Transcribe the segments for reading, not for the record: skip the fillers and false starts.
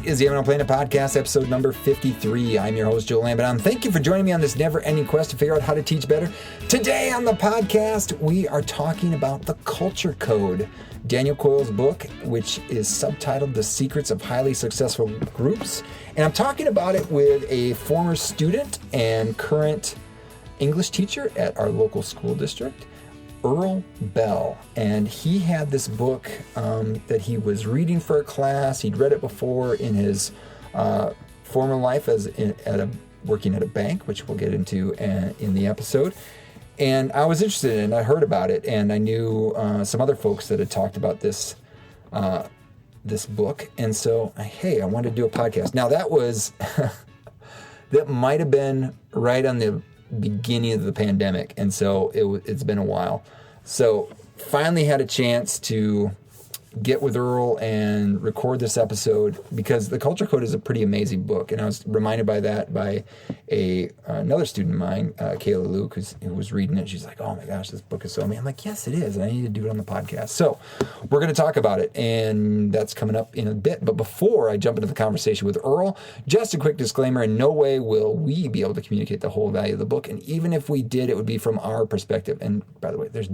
is the Unpacking podcast, episode number 53. I'm your host, Joel Lambert. Thank you for joining me on this never-ending quest to figure out how to teach better. Today on the podcast, we are talking about the Culture Code, Daniel Coyle's book, which is subtitled The Secrets of Highly Successful Groups. And I'm talking about it with a former student and current English teacher at our local school district, Earl Bell. And he had this book that he was reading for a class. He'd read it before in his former life working at a bank, which we'll get into in the episode. And I was interested in it, and I heard about it, and I knew some other folks that had talked about this book. And so, hey, I wanted to do a podcast. Now, that was, that might have been right on the beginning of the pandemic, and so it's been a while. So finally had a chance to get with Earl and record this episode, because the Culture Code is a pretty amazing book, and I was reminded by that by another student of mine, Kayla Luke, who was reading it. She's like, "Oh my gosh, this book is so amazing." I'm like, "Yes, it is, and I need to do it on the podcast." So we're going to talk about it, and that's coming up in a bit. But before I jump into the conversation with Earl, just a quick disclaimer: in no way will we be able to communicate the whole value of the book, and even if we did, it would be from our perspective. And by the way, there's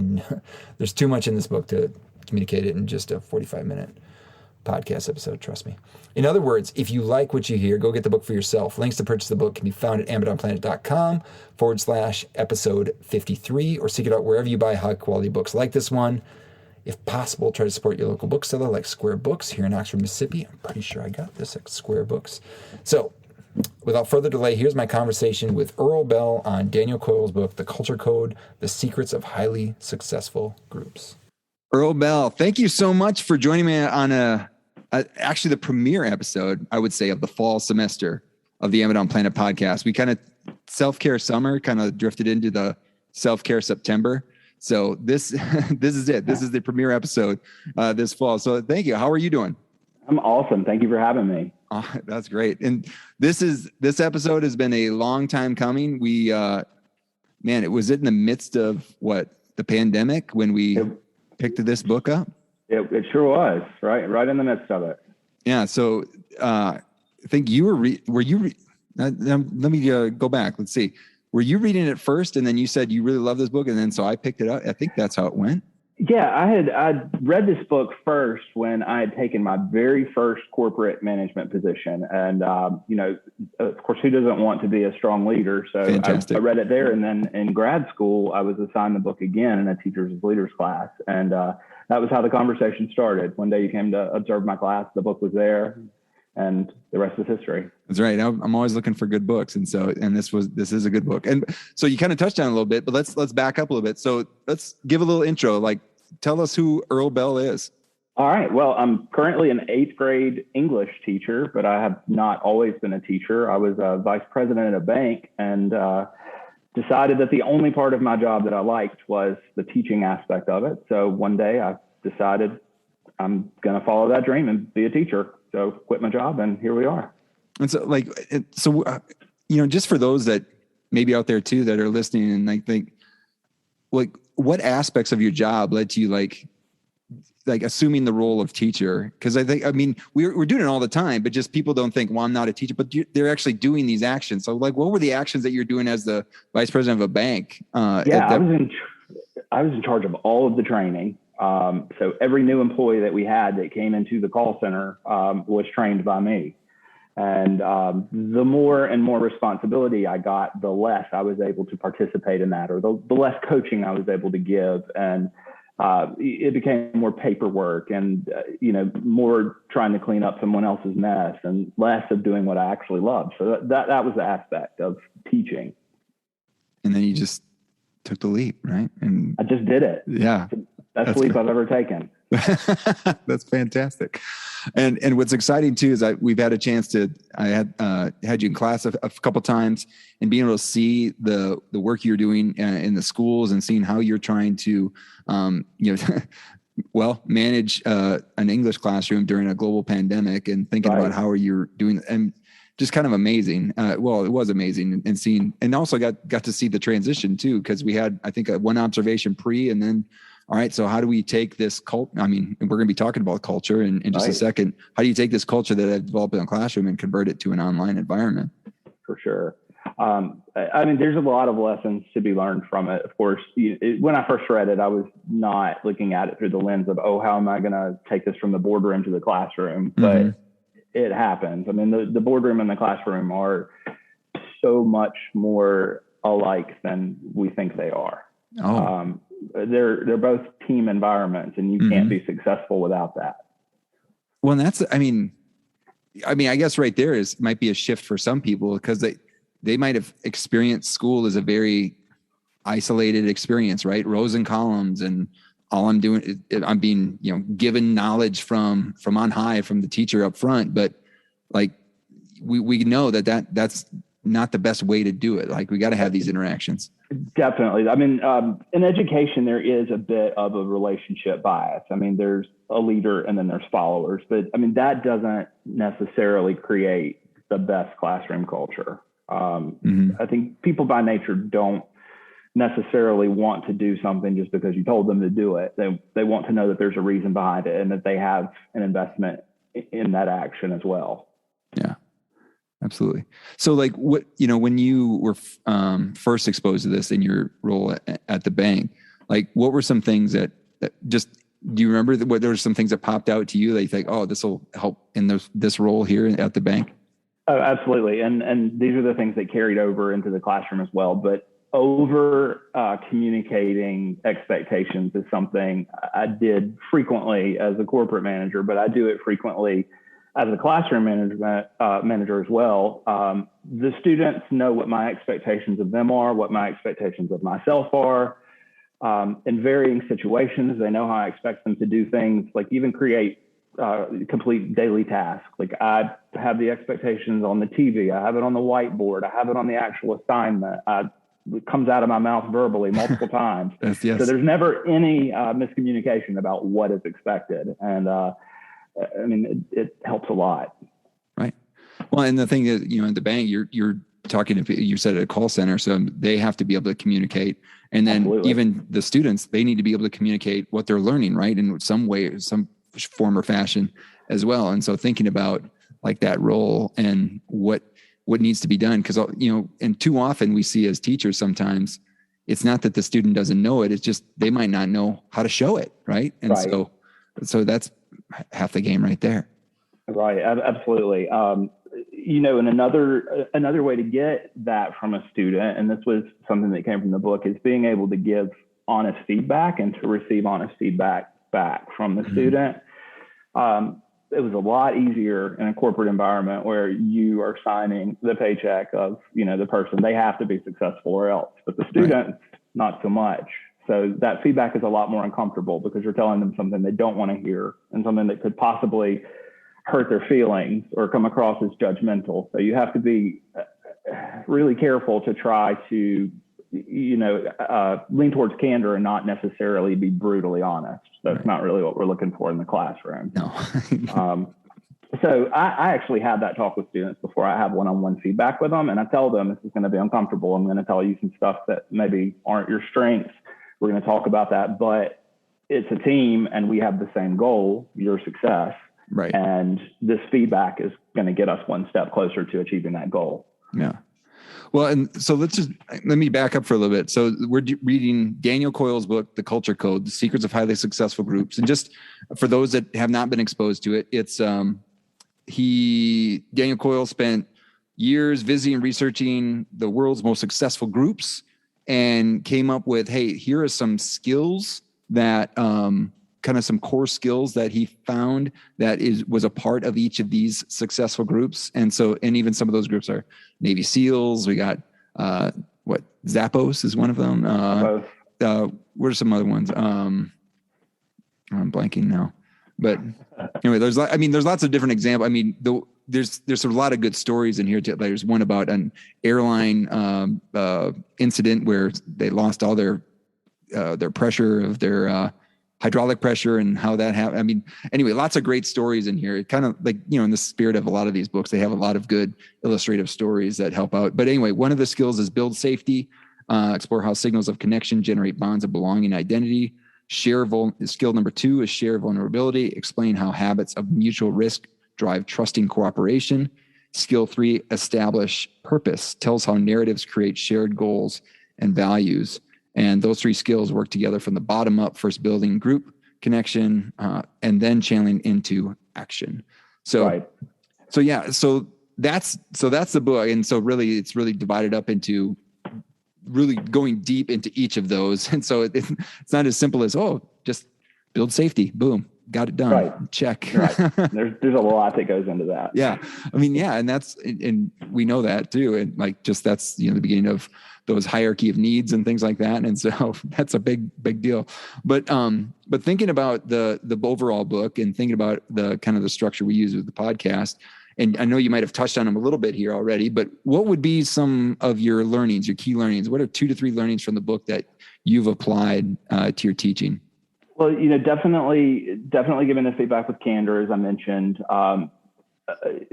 too much in this book to communicate it in just a 45-minute podcast episode, trust me. In other words, if you like what you hear, go get the book for yourself. Links to purchase the book can be found at amazonplanet.com/episode 53, or seek it out wherever you buy high-quality books like this one. If possible, try to support your local bookseller like Square Books here in Oxford, Mississippi. I'm pretty sure I got this at Square Books. So, without further delay, here's my conversation with Earl Bell on Daniel Coyle's book, The Culture Code, The Secrets of Highly Successful Groups. Earl Bell, thank you so much for joining me on actually the premiere episode, I would say, of the fall semester of the Amazon Planet podcast. We kind of self-care summer kind of drifted into the self-care September. So this is it. This is the premiere episode this fall. So thank you. How are you doing? I'm awesome. Thank you for having me. Oh, that's great. And this episode has been a long time coming. We, it was in the midst of the pandemic when we picked this book up? It sure was, right in the midst of it. Yeah. So I think you let me go back. Let's see. Were you reading it first, and then you said you really love this book, and then so I picked it up? I think that's how it went. Yeah, I'd read this book first when I had taken my very first corporate management position. And, of course, who doesn't want to be a strong leader? So I read it there. And then in grad school, I was assigned the book again in a teachers of leaders class. And that was how the conversation started. One day you came to observe my class, the book was there, and the rest is history. That's right. I'm always looking for good books. And this is a good book. And so you kind of touched on it a little bit, but let's back up a little bit. So let's give a little intro, tell us who Earl Bell is. All right. Well, I'm currently an 8th grade English teacher, but I have not always been a teacher. I was a vice president at a bank, and decided that the only part of my job that I liked was the teaching aspect of it. So one day I decided I'm going to follow that dream and be a teacher. So quit my job, and here we are. And so just for those that maybe out there too, that are listening and think, what aspects of your job led to you assuming the role of teacher? Because we're doing it all the time, but just people don't think, well, I'm not a teacher, but they're actually doing these actions. So what were the actions that you're doing as the vice president of a bank? I was in charge of all of the training. So every new employee that we had that came into the call center was trained by me. And the more and more responsibility I got, the less I was able to participate in that, or the less coaching I was able to give. And it became more paperwork and, more trying to clean up someone else's mess and less of doing what I actually loved. So that was the aspect of teaching. And then you just took the leap, right? And I just did it. Yeah. Best leap I've ever taken. That's fantastic. And what's exciting too is we've had a chance I had you in class a couple times, and being able to see the work you're doing in the schools and seeing how you're trying to, manage an English classroom during a global pandemic, and thinking about how you're doing, and just kind of amazing. It was amazing, and seeing, and also got to see the transition too, because we had, I think, one observation pre, and then all right, so how do we take this I mean, we're going to be talking about culture in just a second. How do you take this culture that I've developed in a classroom and convert it to an online environment? For sure. I mean, there's a lot of lessons to be learned from it. Of course, when I first read it, I was not looking at it through the lens of, oh, how am I going to take this from the boardroom to the classroom? But it happens. I mean, the boardroom and the classroom are so much more alike than we think they are. They're both team environments, and you can't be successful without that. Well, and that's, I mean, I guess right there might be a shift for some people, because they might have experienced school as a very isolated experience, right? Rows and columns, and all I'm doing is I'm being, given knowledge from on high, from the teacher up front. But like, we know that's not the best way to do it. Like, we got to have these interactions. Definitely. I mean, in education, there is a bit of a relationship bias. I mean, there's a leader and then there's followers, but I mean, that doesn't necessarily create the best classroom culture. I think people by nature don't necessarily want to do something just because you told them to do it. They want to know that there's a reason behind it and that they have an investment in that action as well. Yeah. Absolutely. So like when you were first exposed to this in your role at the bank, like what were some things that just, do you remember what there were some things that popped out to you that you think, oh, this will help in this role here at the bank? Oh, absolutely. And these are the things that carried over into the classroom as well. But over communicating expectations is something I did frequently as a corporate manager, but I do it frequently as a classroom manager as well. The students know what my expectations of them are, what my expectations of myself are. In varying situations, they know how I expect them to do things, like even create complete daily tasks. Like I have the expectations on the TV, I have it on the whiteboard, I have it on the actual assignment. It comes out of my mouth verbally multiple times. Yes. So there's never any miscommunication about what is expected. And I mean, it helps a lot. Right. Well, and the thing is, at the bank, you're talking to, you said at a call center, so they have to be able to communicate. And then Absolutely. Even the students, they need to be able to communicate what they're learning, right? In some way, some form or fashion as well. And so thinking about like that role and what needs to be done, because, and too often we see as teachers, sometimes it's not that the student doesn't know it. It's just, they might not know how to show it. Right. And right. So that's half the game right there. Right. Absolutely. And another way to get that from a student, and this was something that came from the book, is being able to give honest feedback and to receive honest feedback back from the student. It was a lot easier in a corporate environment where you are signing the paycheck of, the person. They have to be successful or else, but the students, not so much. So that feedback is a lot more uncomfortable because you're telling them something they don't want to hear and something that could possibly hurt their feelings or come across as judgmental. So you have to be really careful to try to, lean towards candor and not necessarily be brutally honest. That's not really what we're looking for in the classroom. No. So I actually had that talk with students before I have one-on-one feedback with them. And I tell them, this is going to be uncomfortable. I'm going to tell you some stuff that maybe aren't your strengths. We're going to talk about that, but it's a team and we have the same goal, your success. Right. And this feedback is going to get us one step closer to achieving that goal. Yeah. Well, and so let me back up for a little bit. So we're reading Daniel Coyle's book, The Culture Code, The Secrets of Highly Successful Groups. And just for those that have not been exposed to it, it's Daniel Coyle spent years visiting and researching the world's most successful groups and came up with, hey, here are some skills that kind of some core skills that he found that was a part of each of these successful groups. And even some of those groups are Navy SEALs. We got Zappos is one of them. What are some other ones? I'm blanking now. But anyway, there's lots of different examples. I mean, there's a lot of good stories in here too. There's one about an airline incident where they lost all their pressure of their hydraulic pressure and how that happened. I mean, anyway, lots of great stories in here. It kind of like, in the spirit of a lot of these books, they have a lot of good illustrative stories that help out. But anyway, one of the skills is build safety, explore how signals of connection generate bonds of belonging and identity, Skill number 2 is share vulnerability. Explain how habits of mutual risk drive trusting cooperation. Skill 3, establish purpose. Tells how narratives create shared goals and values. And those 3 skills work together from the bottom up, first building group connection, and then channeling into action. So, right. So that's the book. And so really, it's really divided up into really going deep into each of those. And so it's not as simple as, just build safety. Boom. Got it done. Right. Check. Right. There's a lot that goes into that. Yeah. I mean, yeah. And we know that too. And like, just that's, the beginning of those hierarchy of needs and things like that. And so that's a big deal. But thinking about the overall book and thinking about the kind of the structure we use with the podcast, and I know you might have touched on them a little bit here already, but what would be some of your learnings, your key learnings? What are 2 to 3 learnings from the book that you've applied to your teaching? Well, definitely giving the feedback with candor, as I mentioned.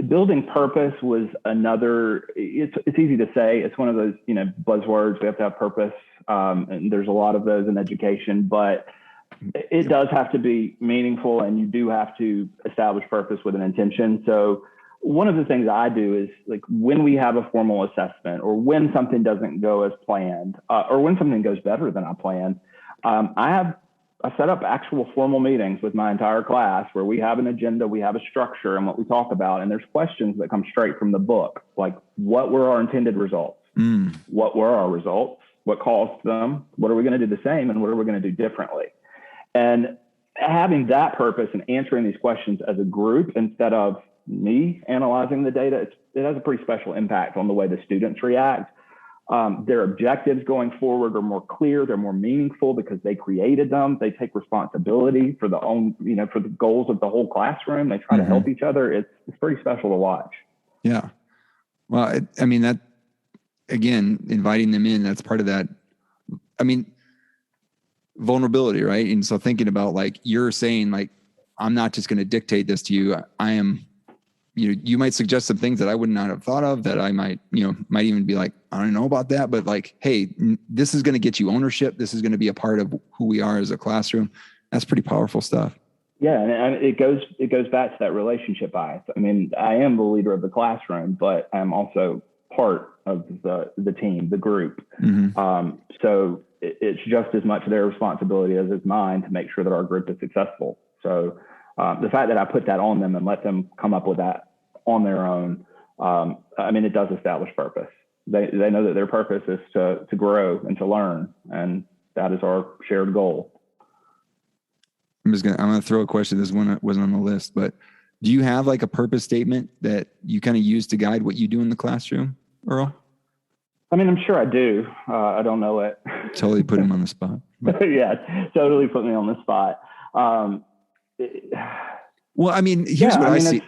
Building purpose was another. It's easy to say. It's one of those buzzwords. We have to have purpose, and there's a lot of those in education. But it does have to be meaningful, and you do have to establish purpose with an intention. So one of the things I do is, like, when we have a formal assessment, or when something doesn't go as planned, or when something goes better than I planned, I set up actual formal meetings with my entire class where we have an agenda, we have a structure and what we talk about. And there's questions that come straight from the book, like, what were our intended results? What were our results? What caused them? What are we going to do the same? And what are we going to do differently? And having that purpose and answering these questions as a group instead of me analyzing the data, it has a pretty special impact on the way the students react. Their objectives going forward are more clear. They're more meaningful because they created them. They take responsibility for for the goals of the whole classroom. They try to help each other. It's pretty special to watch. Yeah. Well, I mean, that, again, inviting them in, that's part of that. I mean, vulnerability, right? And so thinking about, like, you're saying, like, I'm not just going to dictate this to you. I am, you might suggest some things that I would not have thought of, that I might even be like, I don't know about that, but, like, hey, this is going to get you ownership. This is going to be a part of who we are as a classroom. That's pretty powerful stuff. Yeah. And it goes back to that relationship bias. I mean, I am the leader of the classroom, but I'm also part of the team, the group. So it's just as much their responsibility as it's mine to make sure that our group is successful. So the fact that I put that on them and let them come up with that on their own, I mean, it does establish purpose. They know that their purpose is to grow and to learn, and that is our shared goal. I'm going to throw a question. This one wasn't on the list, but do you have, like, a purpose statement that you kind of use to guide what you do in the classroom, Earl? I mean, I'm sure I do. I don't know it. Totally put him on the spot. Yeah, totally put me on the spot. Well, I mean, here's what I see.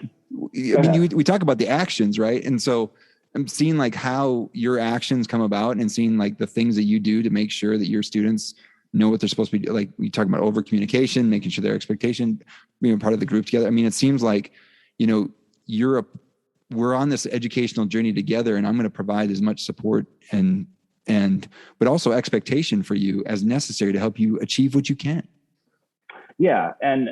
I mean, we talk about the actions, right? And so I'm seeing, like, how your actions come about, and seeing, like, the things that you do to make sure that your students know what they're supposed to be. Like, we talk about over communication, making sure their expectation, being part of the group together. I mean, it seems like, we're on this educational journey together, and I'm going to provide as much support but also expectation for you as necessary to help you achieve what you can. Yeah. And,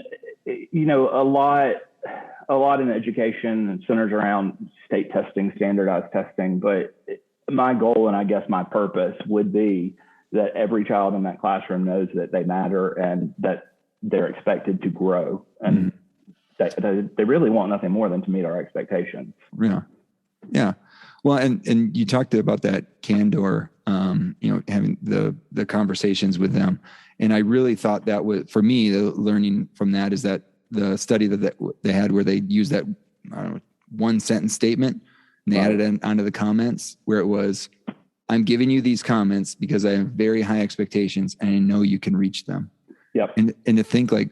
a lot in education centers around state testing, standardized testing. But my goal, and I guess my purpose, would be that every child in that classroom knows that they matter and that they're expected to grow. And they really want nothing more than to meet our expectations. Yeah. Yeah. Well, and you talked about that candor, having the conversations with them. And I really thought that was, for me, the learning from that is that the study that they had where they used that, one sentence statement, and they added it onto the comments, where it was, I'm giving you these comments because I have very high expectations and I know you can reach them. Yep. And to think, like,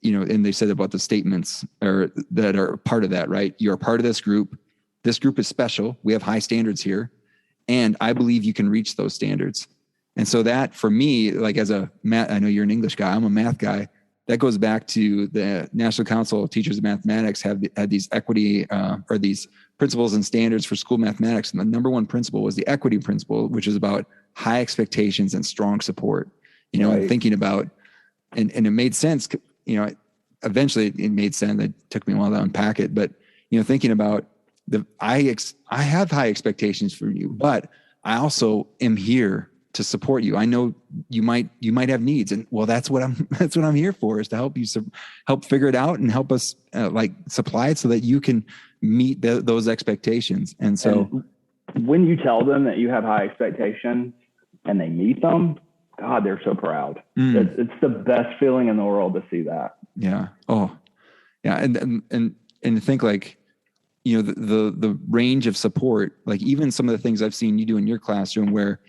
and they said about the statements that are part of that, right? You're a part of this group. This group is special. We have high standards here. And I believe you can reach those standards. And so that, for me, like, as a math, I know you're an English guy, I'm a math guy. That goes back to the National Council of Teachers of Mathematics had these equity or these principles and standards for school mathematics. And the number one principle was the equity principle, which is about high expectations and strong support. And thinking about and it made sense, eventually it made sense. It took me a while to unpack it, but thinking about I have high expectations for you, but I also am here to support you. I know you might have needs, and well, that's what I'm here for, is to help you help figure it out and help us supply it so that you can meet those expectations. And so when you tell them that you have high expectations and they meet them, God, they're so proud. It's the best feeling in the world to see that. Yeah. Oh, yeah. And to think the range of support, like even some of the things I've seen you do in your classroom where,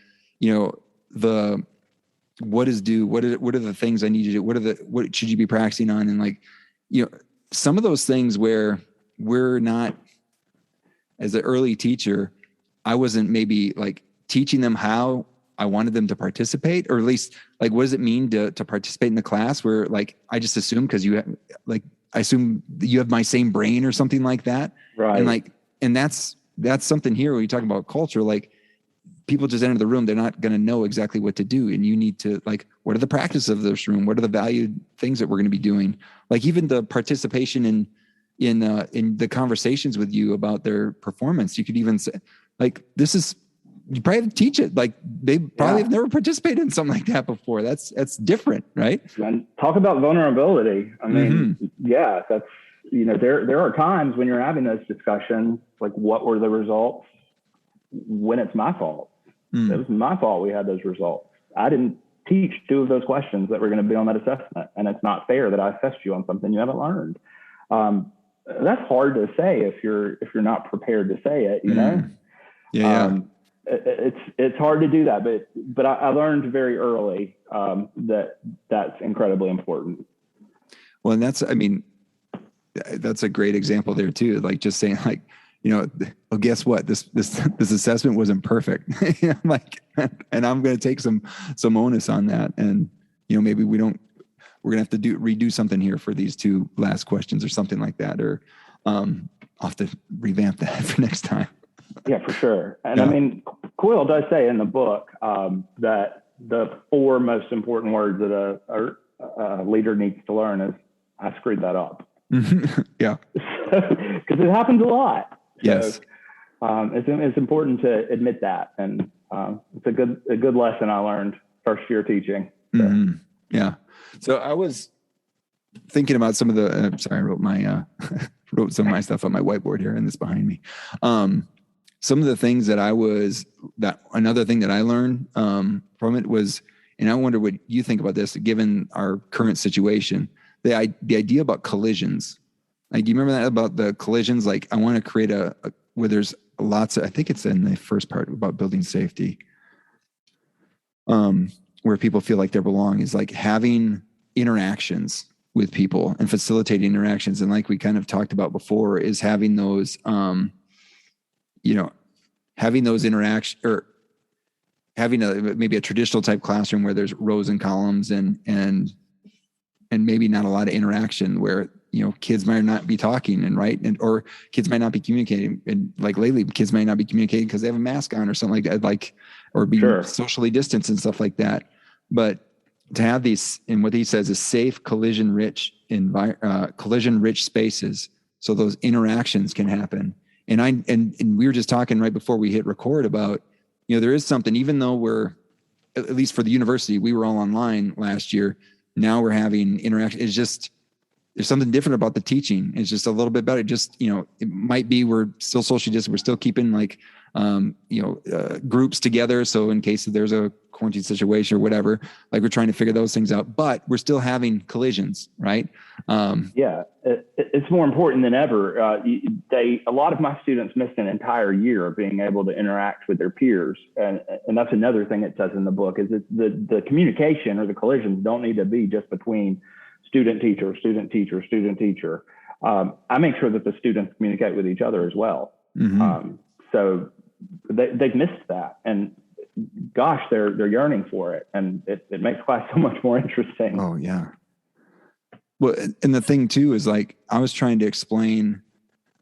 what is due, what are the things I need to do? What should you be practicing on? And some of those things where we're not, as an early teacher, I wasn't maybe teaching them how I wanted them to participate, or at least what does it mean to participate in the class, where I just assume because you have I assume you have my same brain or something like that. Right. And that's something here when you talk about culture, people just enter the room, they're not going to know exactly what to do. And you need to what are the practices of this room? What are the valued things that we're going to be doing? Even the participation in the conversations with you about their performance. You could even say this is, you probably have to teach it. They probably have never participated in something like that before. That's different, right? And talk about vulnerability. I mean, yeah, that's, there are times when you're having those discussions, what were the results, when it's my fault. It was my fault we had those results. I didn't teach 2 of those questions that were going to be on that assessment. And it's not fair that I assessed you on something you haven't learned. That's hard to say if you're not prepared to say it, Yeah. It's hard to do that, but I learned very early that's incredibly important. Well, and that's a great example there too. Just saying well, guess what? This assessment wasn't perfect. And I'm going to take some onus on that. And, maybe we're going to have to redo something here for these 2 last questions or something like that. Or I'll have to revamp that for next time. Yeah, for sure. And Coyle does say in the book that the 4 most important words that a leader needs to learn is, I screwed that up. Yeah. Because it happens a lot. Yes. So, it's important to admit that. And it's a good lesson I learned first year teaching. So. Yeah. So I was thinking about some of the, sorry, I wrote wrote some of my stuff on my whiteboard here, and this behind me. Some of the things another thing that I learned from it was, and I wonder what you think about this, given our current situation, the idea about collisions. Do you remember that about the collisions? I want to create where there's lots of, I think it's in the first part about building safety, where people feel like they belong, is having interactions with people and facilitating interactions. And we kind of talked about before, is having those, having those interactions, or having maybe a traditional type classroom where there's rows and columns and maybe not a lot of interaction, where, kids might not be talking or kids might not be communicating. And lately, kids might not be communicating because they have a mask on or something like that, or being socially distanced and stuff like that. But to have these, and what he says is safe collision rich spaces, so those interactions can happen. And we were just talking right before we hit record about, there is something, even though we're, at least for the university, we were all online last year. Now we're having interaction. It's just, there's something different about the teaching. It's just a little bit better. Just, it might be, we're still socially distant. We're still keeping groups together. So in case there's a quarantine situation or whatever, we're trying to figure those things out, but we're still having collisions, right? Yeah, it's more important than ever. A lot of my students missed an entire year of being able to interact with their peers. And that's another thing it says in the book, is that the communication or the collisions don't need to be just between student, teacher. I make sure that the students communicate with each other as well. So they've missed that, and gosh, they're yearning for it, and it makes class so much more interesting. Oh yeah. Well, and the thing too is I was trying to explain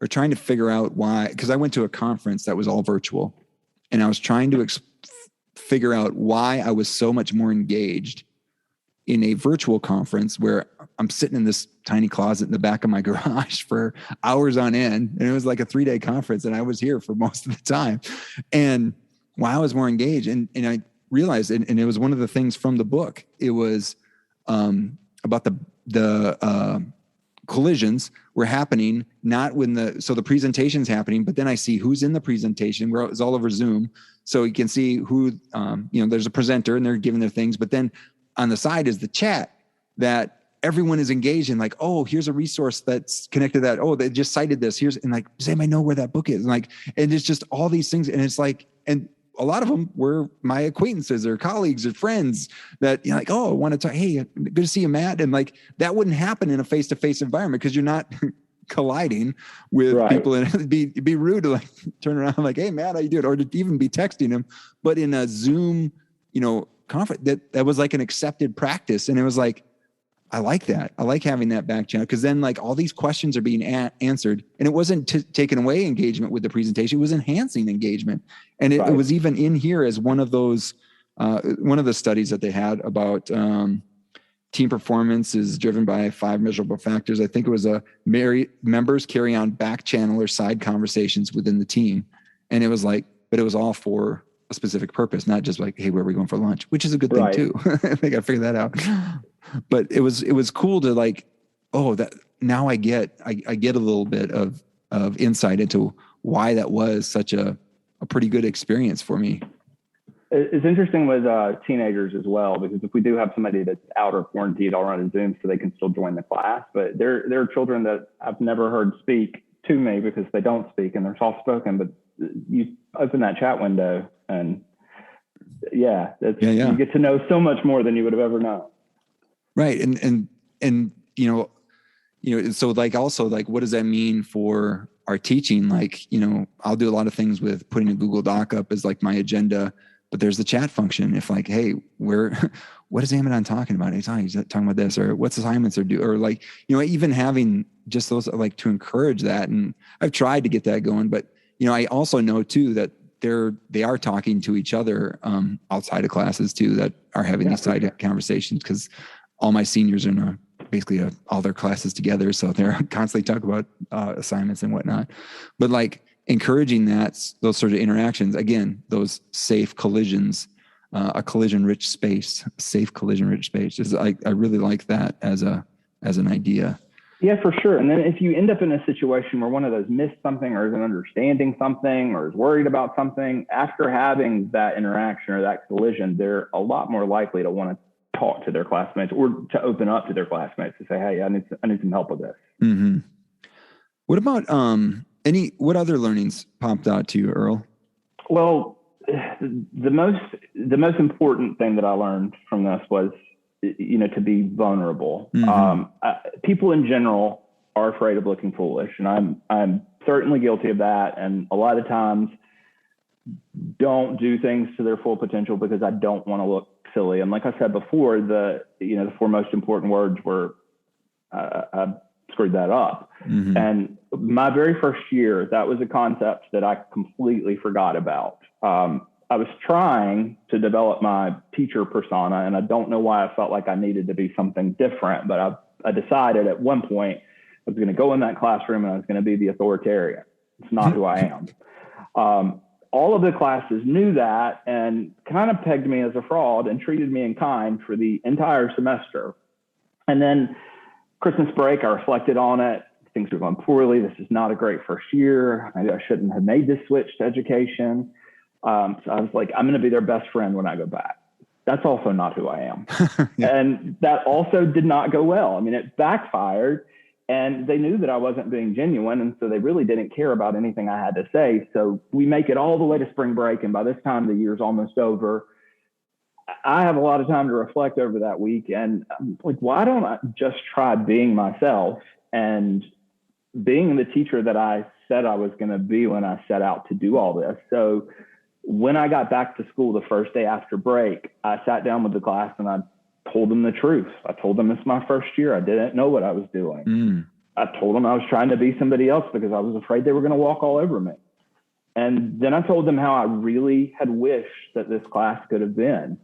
or trying to figure out why, because I went to a conference that was all virtual, and I was trying to figure out why I was so much more engaged in a virtual conference where I'm sitting in this tiny closet in the back of my garage for hours on end. And it was like a 3-day conference and I was here for most of the time. And while I was more engaged and I realized, and it was one of the things from the book, it was about the collisions were happening, not when the presentation's happening, but then I see who's in the presentation where it's all over Zoom. So you can see who, there's a presenter and they're giving their things, but then on the side is the chat that everyone is engaged in, like, oh, here's a resource that's connected to that. Oh, they just cited this. And like, does anybody know where that book is? And it's just all these things. And it's like, and a lot of them were my acquaintances or colleagues or friends that, like, oh, I want to talk. Hey, good to see you, Matt. And like, that wouldn't happen in a face-to-face environment because you're not colliding with people, and it'd be rude to like turn around like, hey, Matt, how you doing? Or to even be texting him. But in a Zoom, conference, that was like an accepted practice. And it was like, I like that. I like having that back channel because then like all these questions are being answered, and it wasn't taking away engagement with the presentation. It was enhancing engagement. And it was even in here as one of those, one of the studies that they had about team performance is driven by 5 measurable factors. I think it was members carry on back channel or side conversations within the team. And it was like, but it was all for a specific purpose, not just like, hey, where are we going for lunch? Which is a good thing too. I think I figured that out. But it was cool to like, oh, that now I get a little bit of insight into why that was such a pretty good experience for me. It's interesting with teenagers as well, because if we do have somebody that's out or quarantined, I'll run a Zoom so they can still join the class. But there are children that I've never heard speak to me because they don't speak and they're soft spoken. But you open that chat window and you get to know so much more than you would have ever known. Right. And so like, also like, what does that mean for our teaching? Like, I'll do a lot of things with putting a Google Doc up as like my agenda, but there's the chat function. If like, hey, what is Amadon talking about? He's talking about this, or what's assignments are due, or like, even having just those, like, to encourage that. And I've tried to get that going, but I also know too that they are talking to each other outside of classes too, that are having these side conversations, because all my seniors are in basically all their classes together. So they're constantly talking about assignments and whatnot, but like encouraging those sort of interactions, again, those safe collisions, a collision-rich space, safe collision-rich space I really like that as an idea. Yeah, for sure. And then if you end up in a situation where one of those missed something or isn't understanding something or is worried about something, after having that interaction or that collision, they're a lot more likely to want to talk to their classmates or to open up to their classmates to say, hey, I need some help with this. Mm-hmm. What about what other learnings popped out to you, Earl? Well, the most important thing that I learned from this was, to be vulnerable. Mm-hmm. People in general are afraid of looking foolish, and I'm certainly guilty of that. And a lot of times don't do things to their full potential because I don't want to look silly. And like I said before, the 4 most important words were, I screwed that up. Mm-hmm. And my very first year, that was a concept that I completely forgot about. I was trying to develop my teacher persona, and I don't know why I felt like I needed to be something different, but I decided at one point I was going to go in that classroom and I was going to be the authoritarian. It's not who I am. All of the classes knew that and kind of pegged me as a fraud and treated me in kind for the entire semester. And then Christmas break, I reflected on it. Things were going poorly. This is not a great first year. Maybe I shouldn't have made this switch to education. So I was like, I'm going to be their best friend when I go back. That's also not who I am. Yeah. And that also did not go well. I mean, it backfired, and they knew that I wasn't being genuine. And so they really didn't care about anything I had to say. So we make it all the way to spring break. And by this time, the year's almost over. I have a lot of time to reflect over that week. And I'm like, why don't I just try being myself and being the teacher that I said I was going to be when I set out to do all this? So when I got back to school the first day after break, I sat down with the class and I told them the truth. I told them it's my first year. I didn't know what I was doing. I told them I was trying to be somebody else because I was afraid they were going to walk all over me. And then I told them how I really had wished that this class could have been.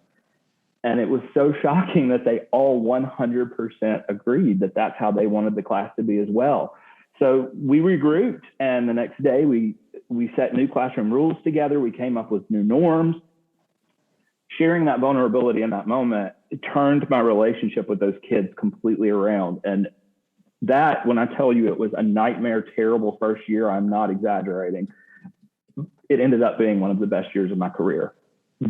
And it was so shocking that they all 100% agreed that that's how they wanted the class to be as well. So we regrouped, and the next day we set new classroom rules together. We came up with new norms. Sharing that vulnerability in that moment, it turned my relationship with those kids completely around. And that, when I tell you it was a nightmare, terrible first year, I'm not exaggerating. It ended up being one of the best years of my career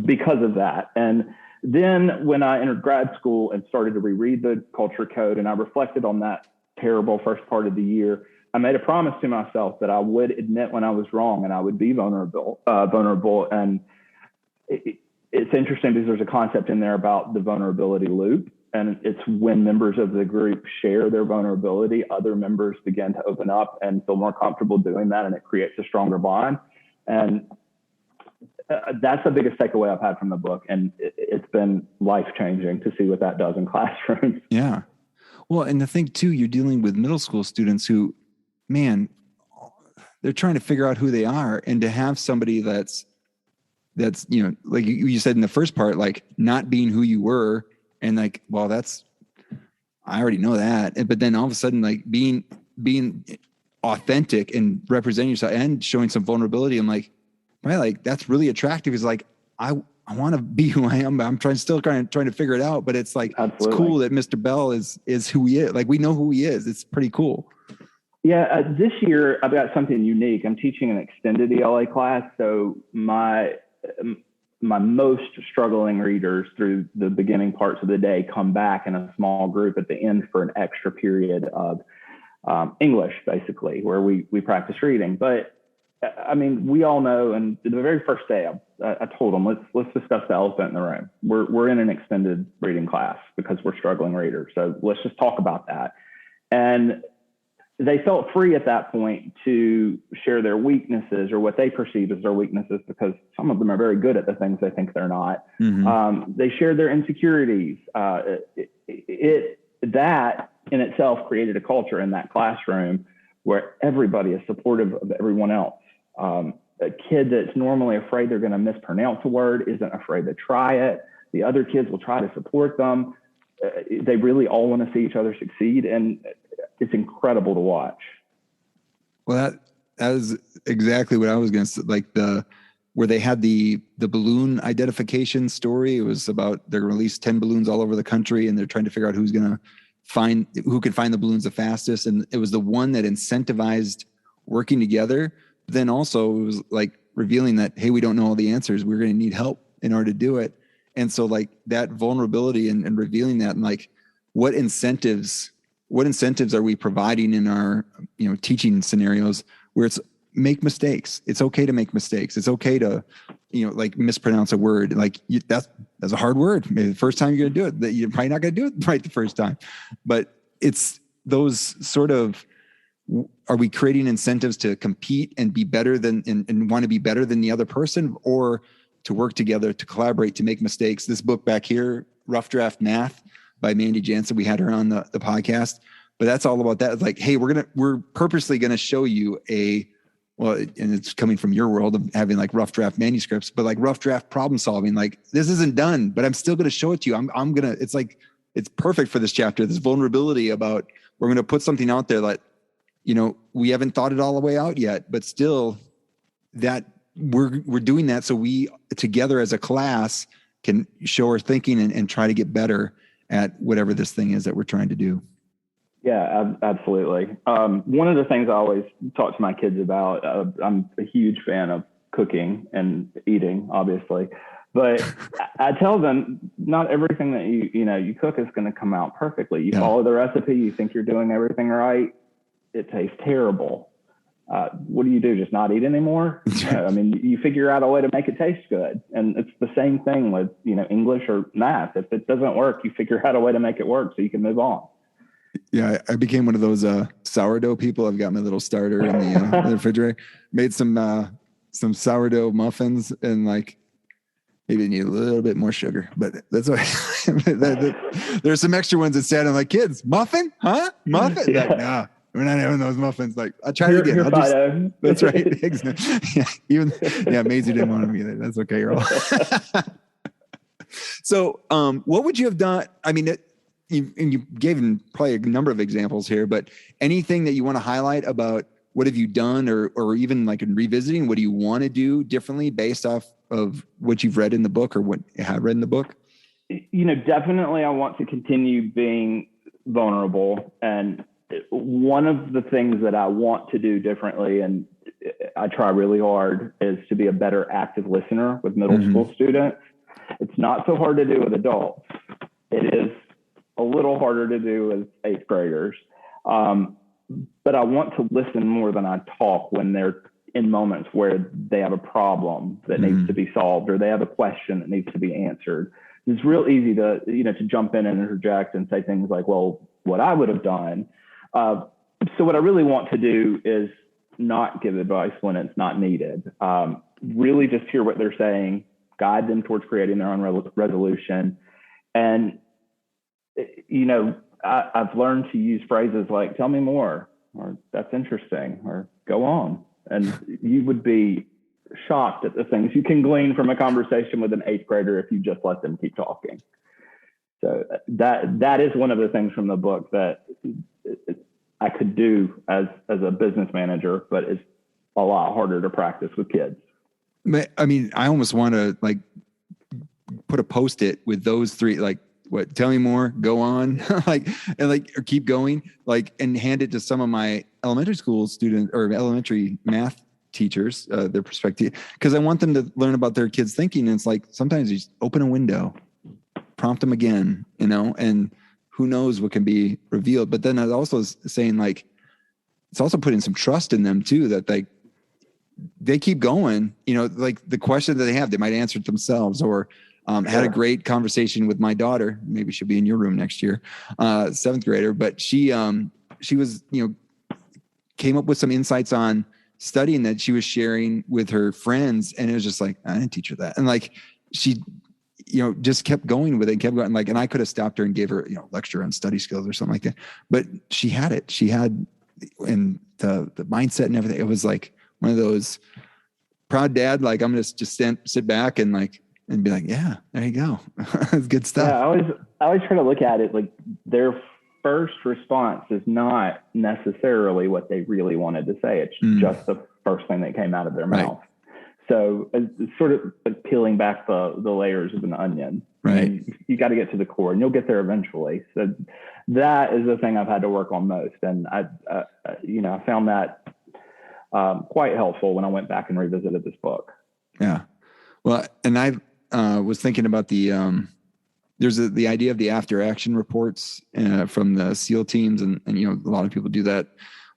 because of that. And then when I entered grad school and started to reread the culture code, and I reflected on that terrible first part of the year, I made a promise to myself that I would admit when I was wrong and I would be vulnerable. And it's interesting because there's a concept in there about the vulnerability loop. And it's when members of the group share their vulnerability, other members begin to open up and feel more comfortable doing that. And it creates a stronger bond. And that's the biggest takeaway I've had from the book. And it's been life-changing to see what that does in classrooms. Yeah. Well, and the thing too, you're dealing with middle school students who, man, they're trying to figure out who they are, and to have somebody that's, you know, like you said in the first part, like not being who you were, and like, well, I already know that. But then all of a sudden, like being authentic and representing yourself and showing some vulnerability. I'm like, right, like that's really attractive. Is like, I want to be who I am, but I'm trying to figure it out. But it's like, Absolutely. It's cool that Mr. Bell is who he is. Like we know who he is. It's pretty cool. Yeah. This year I've got something unique. I'm teaching an extended ELA class. So my most struggling readers through the beginning parts of the day come back in a small group at the end for an extra period of English, basically, where we practice reading. But I mean, we all know, and the very first day I told them, let's discuss the elephant in the room. We're in an extended reading class because we're struggling readers. So let's just talk about that. And they felt free at that point to share their weaknesses or what they perceive as their weaknesses, because some of them are very good at the things they think they're not. Mm-hmm. They shared their insecurities. That in itself created a culture in that classroom where everybody is supportive of everyone else. A kid that's normally afraid they're going to mispronounce a word isn't afraid to try it. The other kids will try to support them. They really all want to see each other succeed, and it's incredible to watch. Well, that was exactly what I was going to say. Like where they had the balloon identification story. It was about they're going to release 10 balloons all over the country, and they're trying to figure out who could find the balloons the fastest. And it was the one that incentivized working together. But then also it was like revealing that, hey, we don't know all the answers. We're going to need help in order to do it. And so like that vulnerability and revealing that, and like what incentives are we providing in our, teaching scenarios where it's make mistakes. It's okay to make mistakes. It's okay to, like mispronounce a word. Like that's a hard word. Maybe the first time you're going to do it, that you're probably not going to do it right the first time, but it's those sort of, are we creating incentives to compete and be better than, and want to be better than the other person, or to work together, to collaborate, to make mistakes? This book back here, Rough Draft Math by Mandy Jansen, we had her on the podcast, but that's all about that. It's like, hey, we're purposely going to show you and it's coming from your world of having like rough draft manuscripts, but like rough draft problem solving, like this isn't done, but I'm still going to show it to you. It's perfect for this chapter, this vulnerability about, we're going to put something out there that, we haven't thought it all the way out yet, but still that we're doing that. So we together as a class can show our thinking and try to get better at whatever this thing is that we're trying to do. Yeah, absolutely. One of the things I always talk to my kids about, I'm a huge fan of cooking and eating, obviously, but I tell them not everything that you cook is going to come out perfectly. You follow the recipe, you think you're doing everything right, it tastes terrible. What do? Just not eat anymore? I mean, you figure out a way to make it taste good. And it's the same thing with, English or math. If it doesn't work, you figure out a way to make it work so you can move on. Yeah, I became one of those sourdough people. I've got my little starter in the refrigerator. Made some sourdough muffins, and like maybe need a little bit more sugar, but that's okay. There's some extra ones that said, I'm like, kids, muffin? Huh? Muffin? Yeah. Like, nah, we're not having those muffins. Like, I'll try it again. That's right. Yeah, Maisie didn't want them either. That's okay, Earl. So, what would you have done? I mean, you gave probably a number of examples here, but anything that you want to highlight about what have you done, or even like in revisiting, what do you want to do differently based off of what you've read in the book or what you have read in the book? Definitely I want to continue being vulnerable. And one of the things that I want to do differently, and I try really hard, is to be a better active listener with middle school students. It's not so hard to do with adults. It is a little harder to do with eighth graders. But I want to listen more than I talk when they're in moments where they have a problem that needs to be solved, or they have a question that needs to be answered. It's real easy to, to jump in and interject and say things like, well, what I would have done. So what I really want to do is not give advice when it's not needed. Really just hear what they're saying, guide them towards creating their own resolution. And, I've learned to use phrases like, tell me more, or that's interesting, or go on. And you would be shocked at the things you can glean from a conversation with an eighth grader if you just let them keep talking. So that is one of the things from the book that I could do as a business manager, but it's a lot harder to practice with kids. I mean, I almost want to like put a Post-it with those three, like, what, tell me more, go on, or keep going, and hand it to some of my elementary school students or elementary math teachers, their perspective, because I want them to learn about their kids' thinking. And it's like, sometimes you just open a window, prompt them again, and who knows what can be revealed. But then I was also saying, like, it's also putting some trust in them too, that they keep going, like the question that they have, they might answer it themselves, or had a great conversation with my daughter. Maybe she'll be in your room next year, 7th grader. But she was, came up with some insights on studying that she was sharing with her friends. And it was just like, I didn't teach her that. And like, she, just kept going with it, kept going. Like, and I could have stopped her and gave her, lecture on study skills or something like that. But she had it. She had, and the mindset and everything. It was like one of those proud dad, like, I'm going to just sit back and be like, yeah, there you go. It's good stuff. Yeah, I always try to look at it like their first response is not necessarily what they really wanted to say. It's just the first thing that came out of their mouth. So it's sort of like peeling back the layers of an onion. Right. You got to get to the core, and you'll get there eventually. So that is the thing I've had to work on most. And I found that quite helpful when I went back and revisited this book. Yeah. Well, and I was thinking about there's the idea of the after action reports from the SEAL teams. And, a lot of people do that,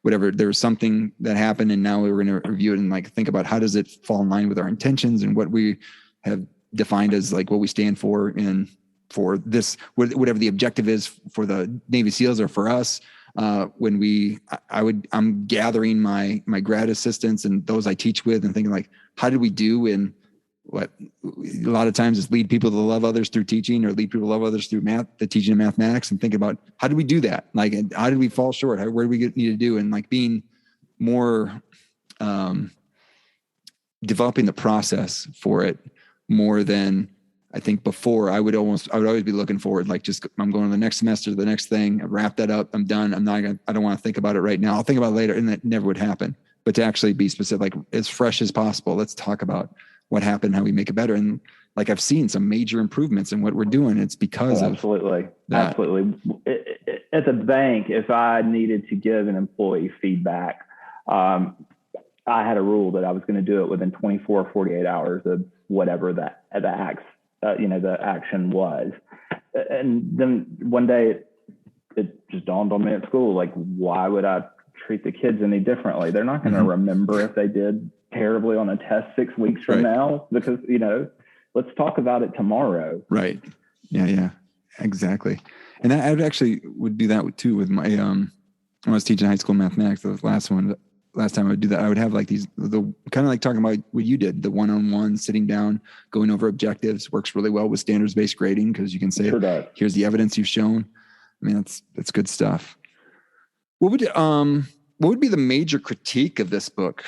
whatever. There was something that happened, and now we're going to review it and think about how does it fall in line with our intentions and what we have defined as like what we stand for, and for this, whatever the objective is for the Navy SEALs or for us. I'm gathering my grad assistants and those I teach with and thinking like, how did we do in what a lot of times is lead people to love others through teaching, or lead people to love others through the teaching of mathematics, and think about how did we do that? Like, how did we fall short? Where do we need to do? And like being more, developing the process for it more than I think before. I would always be looking forward, like I'm going to the next semester, the next thing, I wrap that up, I'm done. I don't want to think about it right now. I'll think about it later. And that never would happen. But to actually be specific, like as fresh as possible, let's talk about what happened, how we make it better. And like, I've seen some major improvements in what we're doing. It's because of absolutely. That. Absolutely. At the bank, if I needed to give an employee feedback, I had a rule that I was going to do it within 24 or 48 hours of whatever the action was. And then one day it just dawned on me at school, like, why would I treat the kids any differently? They're not going to remember if they did terribly on a test 6 weeks from now, because, let's talk about it tomorrow. Right. Yeah, exactly. And I would do that too with my, when I was teaching high school mathematics, the last time I would do that, I would have like the kind of like talking about what you did, the one-on-one sitting down, going over objectives works really well with standards-based grading. Cause you can say, here's the evidence you've shown. I mean, that's good stuff. What would be the major critique of this book?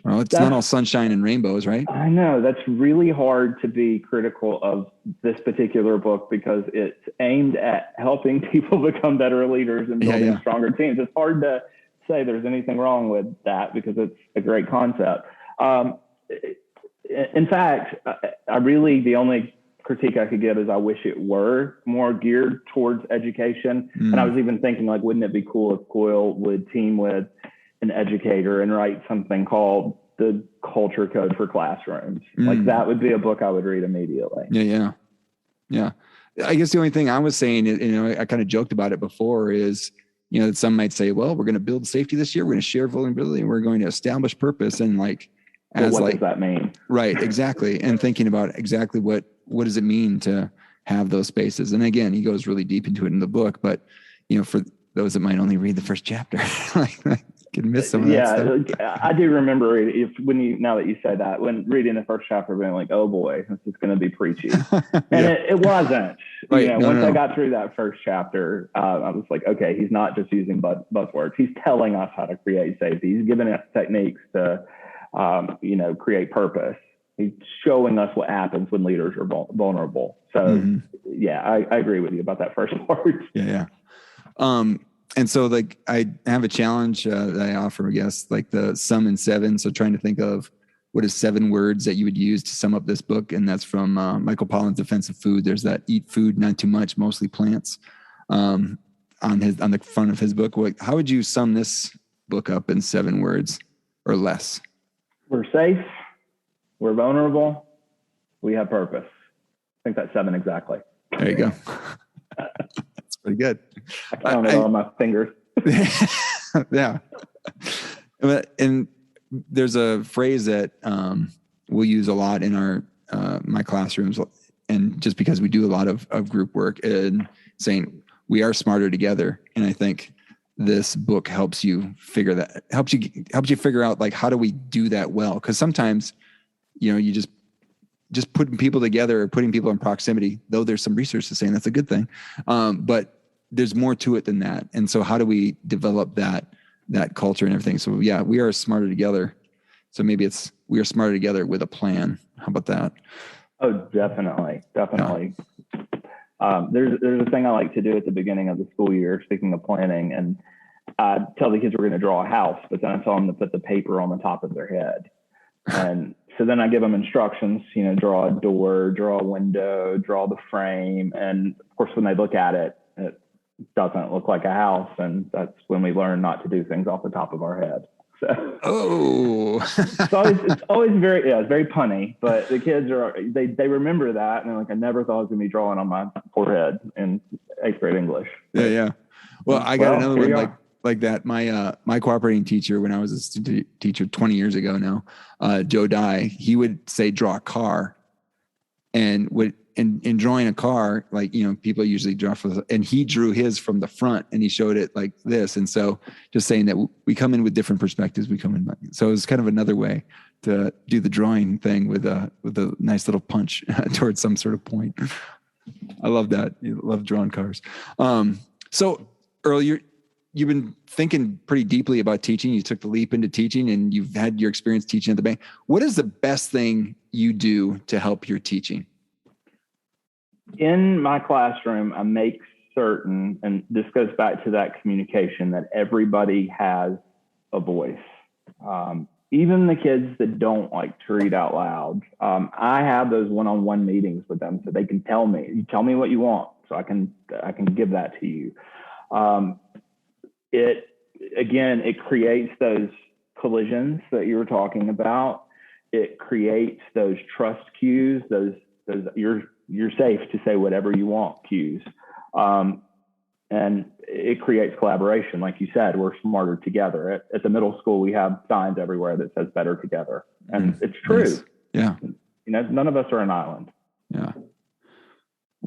Well, it's not all sunshine and rainbows, right? I know that's really hard to be critical of this particular book because it's aimed at helping people become better leaders and building stronger teams. It's hard to say there's anything wrong with that because it's a great concept. In fact, the only critique I could give is I wish it were more geared towards education. And I was even thinking, like, wouldn't it be cool if Coyle would team with an educator and write something called the Culture Code for Classrooms? Like, that would be a book I would read immediately. Yeah. I guess the only thing I was saying, I kind of joked about it before, is, that some might say, well, we're going to build safety this year. We're going to share vulnerability and we're going to establish purpose. And like, what does that mean? Right. Exactly. And thinking about exactly what does it mean to have those spaces? And again, he goes really deep into it in the book, but for those that might only read the first chapter, like can miss some of that stuff. I do remember now that you say that, when reading the first chapter, being like, oh boy, this is going to be preachy. And it wasn't. Right. Once I got through that first chapter, I was like, okay, he's not just using buzzwords. He's telling us how to create safety. He's giving us techniques to, create purpose. He's showing us what happens when leaders are vulnerable. So I agree with you about that first part. Yeah. And so like I have a challenge that I offer, I guess, like the sum in 7. So trying to think of what is 7 words that you would use to sum up this book. And that's from Michael Pollan's Defense of Food. There's that eat food, not too much, mostly plants on the front of his book. How would you sum this book up in 7 words or less? We're safe. We're vulnerable. We have purpose. I think that's 7 exactly. There you go. That's pretty good. I counted on my fingers. Yeah. And there's a phrase that we'll use a lot in my classrooms, and just because we do a lot of group work, and saying we are smarter together. And I think this book helps you figure out, like, how do we do that well? Because sometimes, you just putting people together or putting people in proximity, though there's some research to saying that's a good thing. But there's more to it than that. And so how do we develop that culture and everything? So yeah, we are smarter together. So maybe we are smarter together with a plan. How about that? Oh, definitely. There's a thing I like to do at the beginning of the school year, speaking of planning, and I tell the kids we're going to draw a house, but then I tell them to put the paper on the top of their head. And so then I give them instructions, draw a door, draw a window, draw the frame. And of course, when they look at it, it doesn't look like a house. And that's when we learn not to do things off the top of our head. So it's always it's very punny, but the kids they remember that. And they're like, I never thought I was going to be drawing on my forehead in 8th grade English. Yeah. Well, I got another one like that. My cooperating teacher, when I was a student teacher 20 years ago now, Joe Dye, he would say, draw a car. And in drawing a car, like, people usually draw and he drew his from the front and he showed it like this. And so just saying that we come in with different perspectives, so it's kind of another way to do the drawing thing with a nice little punch towards some sort of point. I love that. You love drawing cars. So Earl, you've been thinking pretty deeply about teaching. You took the leap into teaching and you've had your experience teaching at the bank. What is the best thing you do to help your teaching? In my classroom, I make certain, and this goes back to that communication, that everybody has a voice. Even the kids that don't like to read out loud. I have those one-on-one meetings with them so they can tell me. You tell me what you want, so I can give that to you. It creates those collisions that you were talking about. It creates those trust cues, those you're safe to say whatever you want cues. And it creates collaboration. Like you said, we're smarter together. At the middle school, we have signs everywhere that says better together. And it's true. Nice. Yeah. None of us are an island. Yeah.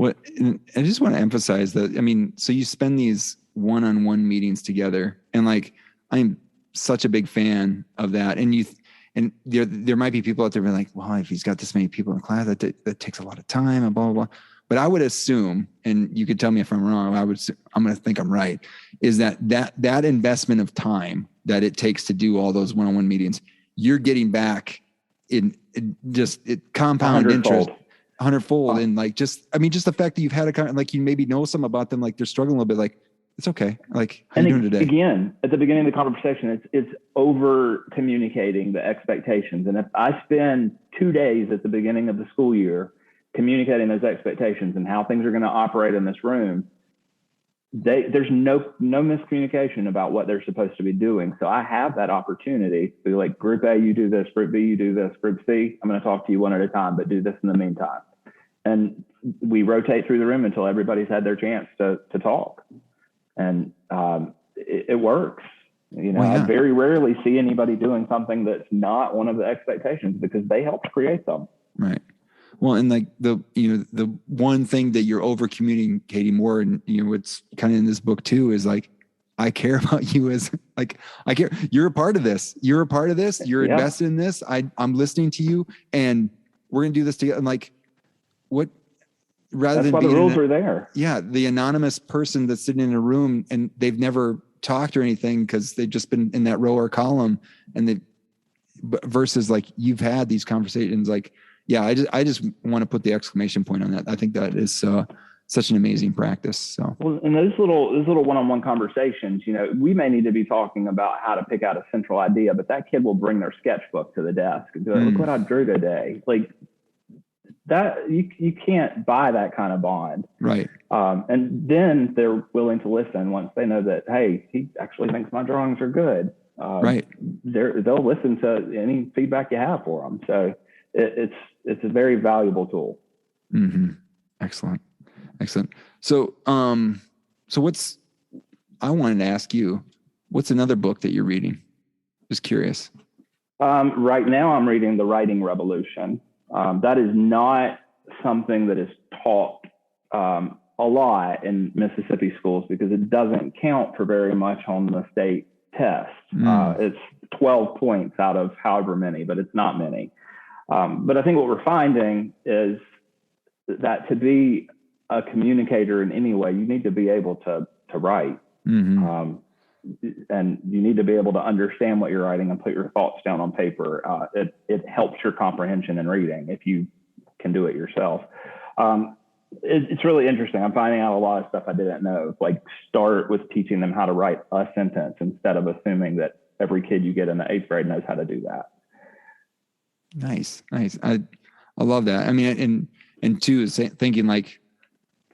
I just want to emphasize that, so you spend these one-on-one meetings together, and like, I'm such a big fan of that. And there might be people out there being like, well, if he's got this many people in class, that takes a lot of time and blah, blah, blah. But I would assume, and you could tell me if I'm wrong, I'm going to think I'm right, is that investment of time that it takes to do all those one-on-one meetings, you're getting back in just compound interest 100-fold. And like, just the fact that you've had like, you maybe know some about them, like they're struggling a little bit, like, it's okay. Like, how you doing today? Again, at the beginning of the conversation, it's over communicating the expectations. And if I spend 2 days at the beginning of the school year communicating those expectations and how things are going to operate in this room, there's no miscommunication about what they're supposed to be doing. So I have that opportunity to be like, group A, you do this, group B, you do this, group C, I'm going to talk to you one at a time, but do this in the meantime. And we rotate through the room until everybody's had their chance to talk. And it works. You know, I very rarely see anybody doing something that's not one of the expectations because they helped create them. Right. Well, and like the one thing that you're over communicating more, and it's kind of in this book too, is like, I care about you as like, I care. You're a part of this. You're a part of this. You're invested in this. I'm listening to you, and we're going to do this together. And like, what? Rather That's than why the rules are there. Yeah. The anonymous person that's sitting in a room and they've never talked or anything because they've just been in that row or column, and versus like, you've had these conversations. Like, yeah, I just want to put the exclamation point on that. I think that is such an amazing practice. So, well, and those little one-on-one conversations, we may need to be talking about how to pick out a central idea, but that kid will bring their sketchbook to the desk and be like, look what I drew today. Like, that you can't buy that kind of bond. Right. And then they're willing to listen once they know that, hey, he actually thinks my drawings are good. Right. They'll listen to any feedback you have for them. So it's a very valuable tool. Mm-hmm. Excellent. So, I wanted to ask you, what's another book that you're reading? Just curious. Right now I'm reading The Writing Revolution. That is not something that is taught a lot in Mississippi schools because it doesn't count for very much on the state test. It's 12 points out of however many, but it's not many. But I think what we're finding is that to be a communicator in any way, you need to be able to write. Mm-hmm. And you need to be able to understand what you're writing and put your thoughts down on paper. It helps your comprehension in reading if you can do it yourself. It's really interesting. I'm finding out a lot of stuff I didn't know. Like, start with teaching them how to write a sentence instead of assuming that every kid you get in the 8th grade knows how to do that. Nice. I love that. I mean, and two, thinking like,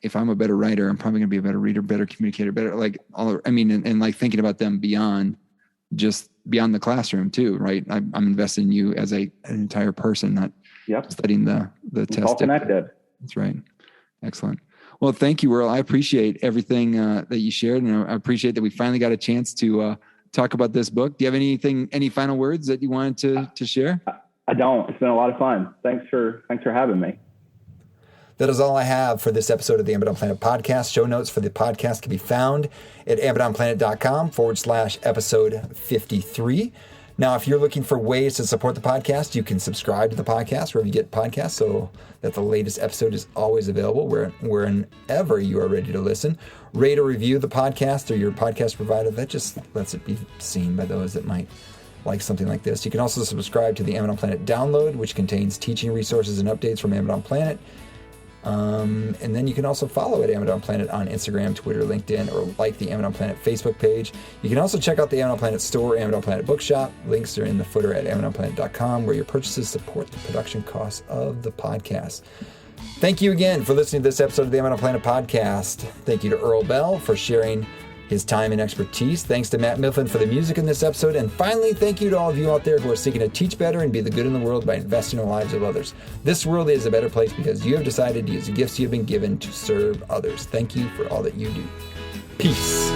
if I'm a better writer, I'm probably gonna be a better reader, better communicator, better like and like thinking about them beyond the classroom too, right? I'm invested in you as an entire person, not studying the test. It's all connected. That's right. Excellent. Well, thank you, Earl. I appreciate everything that you shared, and I appreciate that we finally got a chance to talk about this book. Do you have any final words that you wanted to share? I don't. It's been a lot of fun. Thanks for having me. That is all I have for this episode of the Amidon Planet podcast. Show notes for the podcast can be found at amidonplanet.com/episode 53. Now, if you're looking for ways to support the podcast, you can subscribe to the podcast wherever you get podcasts so that the latest episode is always available wherever you are ready to listen. Rate or review the podcast or your podcast provider. That just lets it be seen by those that might like something like this. You can also subscribe to the Amidon Planet download, which contains teaching resources and updates from Amidon Planet. And then you can also follow at Amidon Planet on Instagram, Twitter, LinkedIn, or like the Amidon Planet Facebook page. You can also check out the Amidon Planet store, Amidon Planet Bookshop. Links are in the footer at amidonplanet.com, where your purchases support the production costs of the podcast. Thank you again for listening to this episode of the Amidon Planet podcast. Thank you to Earl Bell for sharing his time and expertise. Thanks to Matt Mifflin for the music in this episode. And finally, thank you to all of you out there who are seeking to teach better and be the good in the world by investing in the lives of others. This world is a better place because you have decided to use the gifts you have been given to serve others. Thank you for all that you do. Peace.